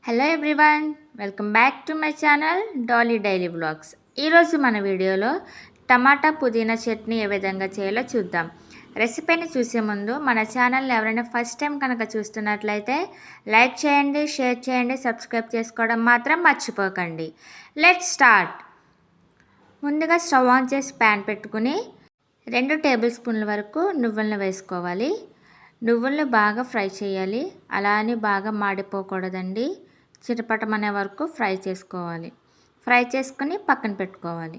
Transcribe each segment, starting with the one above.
Hello everyone, welcome back to my channel Dolly daily blogs. ఈరోజు మన వీడియోలో టమాటా పుదీనా చట్నీ ఏ విధంగా చేయాలో చూద్దాం. రెసిపీని చూసే ముందు మన ఛానల్ని ఎవరైనా ఫస్ట్ టైం కనుక చూస్తున్నట్లయితే లైక్ చేయండి, షేర్ చేయండి, సబ్స్క్రైబ్ చేసుకోవడం మాత్రం మర్చిపోకండి. Let's start. ముందుగా స్టవ్ ఆన్ చేసి ప్యాన్ పెట్టుకుని 2 టేబుల్ స్పూన్ల వరకు నువ్వులను వేసుకోవాలి. నువ్వులను బాగా ఫ్రై చేయాలి, అలా అని బాగా మాడిపోకూడదండి. చిటపటమనే వరకు ఫ్రై చేసుకోవాలి. ఫ్రై చేసుకుని పక్కన పెట్టుకోవాలి.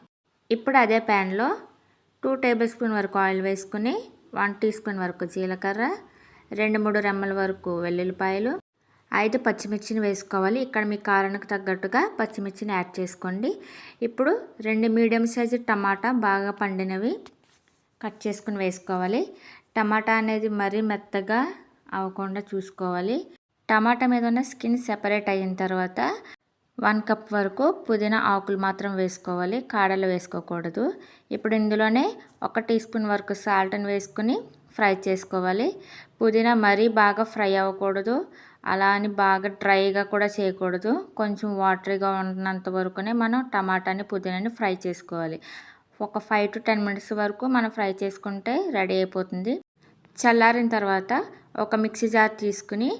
ఇప్పుడు అదే ప్యాన్లో 2 టేబుల్ స్పూన్ వరకు ఆయిల్ వేసుకుని 1 టీ స్పూన్ వరకు జీలకర్ర, 2-3 రెమ్మల వరకు వెల్లుల్లిపాయలు, 5 పచ్చిమిర్చిని వేసుకోవాలి. ఇక్కడ మీ కారానికి తగ్గట్టుగా పచ్చిమిర్చిని యాడ్ చేసుకోండి. ఇప్పుడు 2 మీడియం సైజు టమాటా బాగా పండినవి కట్ చేసుకుని వేసుకోవాలి. టమాటా అనేది మరీ మెత్తగా అవ్వకుండా చూసుకోవాలి. టమాటా మీద ఉన్న స్కిన్ సెపరేట్ అయిన తర్వాత 1 కప్ వరకు పుదీనా ఆకులు మాత్రం వేసుకోవాలి, కాడలు వేసుకోకూడదు. ఇప్పుడు ఇందులోనే 1 టీ స్పూన్ వరకు సాల్ట్ని వేసుకుని ఫ్రై చేసుకోవాలి. పుదీనా మరీ బాగా ఫ్రై అవ్వకూడదు, అలా అని బాగా డ్రైగా కూడా చేయకూడదు. కొంచెం వాటరీగా ఉన్నంత వరకునే మనం టమాటాని పుదీనాని ఫ్రై చేసుకోవాలి. ఒక 5 to 10 మినిట్స్ వరకు మనం ఫ్రై చేసుకుంటే రెడీ అయిపోతుంది. చల్లారిన తర్వాత ఒక మిక్సీ జార్ తీసుకుని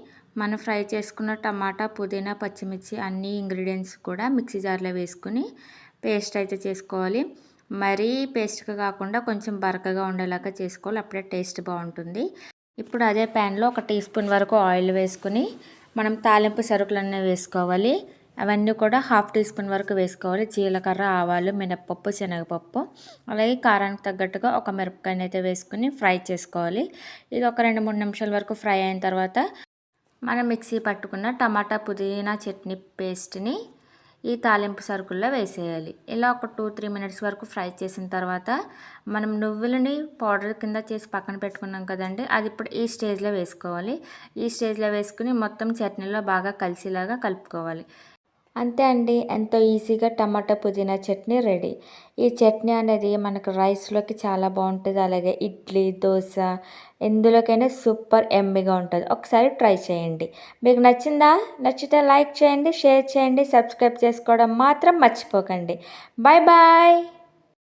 మనం ఫ్రై చేసుకున్న టమాటా, పుదీనా, పచ్చిమిర్చి అన్ని ఇంగ్రీడియంట్స్ కూడా మిక్సీ జార్లో వేసుకుని పేస్ట్ అయితే చేసుకోవాలి. మరీ పేస్ట్గా కాకుండా కొంచెం బరకగా ఉండేలాగా చేసుకోవాలి, అప్పుడే టేస్ట్ బాగుంటుంది. ఇప్పుడు అదే ప్యాన్లో 1 టీ స్పూన్ వరకు ఆయిల్ వేసుకుని మనం తాలింపు సరుకులన్నీ వేసుకోవాలి. అవన్నీ కూడా 1/2 టీ స్పూన్ వరకు వేసుకోవాలి. జీలకర్ర, ఆవాలు, మినప్పప్పు, శనగపప్పు, అలాగే కారానికి తగ్గట్టుగా ఒక మిరపకాయని అయితే వేసుకుని ఫ్రై చేసుకోవాలి. ఇది ఒక 2-3 నిమిషాల వరకు ఫ్రై అయిన తర్వాత మనం మిక్సీ పట్టుకున్న టమాటా పుదీనా చట్నీ పేస్ట్ని ఈ తాలింపు సరుకుల్లో వేసేయాలి. ఇలా ఒక 2-3 మినిట్స్ వరకు ఫ్రై చేసిన తర్వాత మనం నువ్వులని పౌడర్ కింద చేసి పక్కన పెట్టుకున్నాం కదండి, అది ఇప్పుడు ఈ స్టేజ్లో వేసుకోవాలి. ఈ స్టేజ్లో వేసుకుని మొత్తం చట్నీలో బాగా కలిసేలాగా కలుపుకోవాలి. అంతే అండి, ఎంతో ఈజీగా టమాటా పుదీనా చట్నీ రెడీ. ఈ చట్నీ అనేది మనకు రైస్లోకి చాలా బాగుంటుంది, అలాగే ఇడ్లీ, దోశ ఎందులోకైనా సూపర్ ఎమ్మీగా ఉంటుంది. ఒకసారి ట్రై చేయండి. మీకు నచ్చిందా? నచ్చితే లైక్ చేయండి, షేర్ చేయండి, సబ్స్క్రైబ్ చేసుకోవడం మాత్రం మర్చిపోకండి. Bye bye.